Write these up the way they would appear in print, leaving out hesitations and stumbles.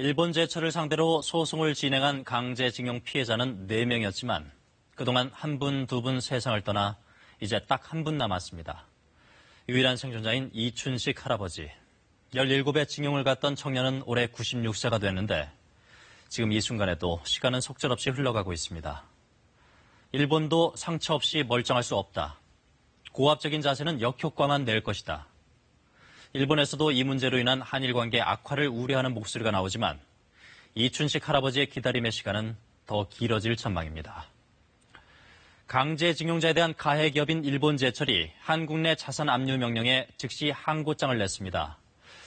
일본 제철을 상대로 소송을 진행한 강제징용 피해자는 4명이었지만 그동안 한 분, 두 분 세상을 떠나 이제 딱 한 분 남았습니다. 유일한 생존자인 이춘식 할아버지. 17의 징용을 갔던 청년은 올해 96세가 됐는데 지금 이 순간에도 시간은 속절없이 흘러가고 있습니다. 일본도 상처 없이 멀쩡할 수 없다. 고압적인 자세는 역효과만 낼 것이다. 일본에서도 이 문제로 인한 한일 관계 악화를 우려하는 목소리가 나오지만 이춘식 할아버지의 기다림의 시간은 더 길어질 전망입니다. 강제징용자에 대한 가해 기업인 일본 제철이 한국 내 자산 압류 명령에 즉시 항고장을 냈습니다.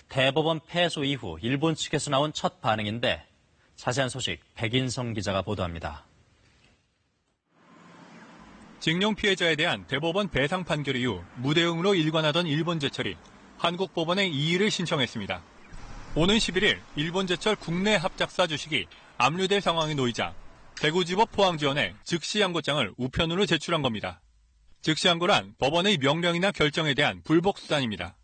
대법원 패소 이후 일본 측에서 나온 첫 반응인데 자세한 소식 백인성 기자가 보도합니다. 징용 피해자에 대한 대법원 배상 판결 이후 무대응으로 일관하던 일본 제철이 한국 법원에 이의를 신청했습니다. 오는 11일 일본 제철 국내 합작사 주식이 압류될 상황에 놓이자 대구지법 포항지원에 즉시 항고장을 우편으로 제출한 겁니다. 즉시 항고란 법원의 명령이나 결정에 대한 불복 수단입니다.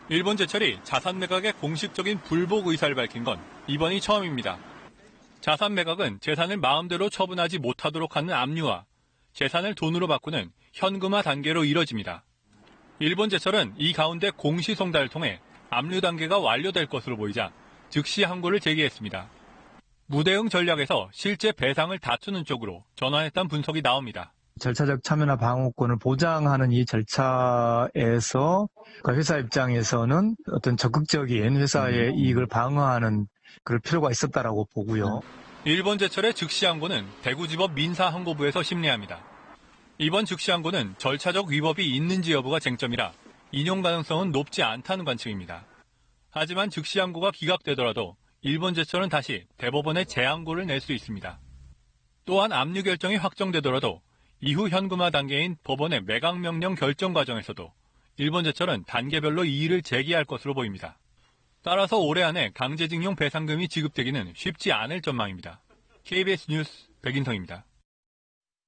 일본 제철이 자산 매각의 공식적인 불복 의사를 밝힌 건 이번이 처음입니다. 자산 매각은 재산을 마음대로 처분하지 못하도록 하는 압류와 재산을 돈으로 바꾸는 현금화 단계로 이뤄집니다. 일본 제철은 이 가운데 공시송달을 통해 압류 단계가 완료될 것으로 보이자 즉시 항고를 제기했습니다. 무대응 전략에서 실제 배상을 다투는 쪽으로 전환했다는 분석이 나옵니다. 절차적 참여나 방어권을 보장하는 이 절차에서 회사 입장에서는 어떤 적극적인 회사의 이익을 방어하는 그럴 필요가 있었다라고 보고요. 일본 제철의 즉시 항고는 대구지법 민사항고부에서 심리합니다. 이번 즉시 항고는 절차적 위법이 있는지 여부가 쟁점이라 인용 가능성은 높지 않다는 관측입니다. 하지만 즉시 항고가 기각되더라도 일본 제철은 다시 대법원에 재항고를 낼 수 있습니다. 또한 압류 결정이 확정되더라도 이후 현금화 단계인 법원의 매각 명령 결정 과정에서도 일본 제철은 단계별로 이의를 제기할 것으로 보입니다. 따라서 올해 안에 강제징용 배상금이 지급되기는 쉽지 않을 전망입니다. KBS 뉴스 백인성입니다.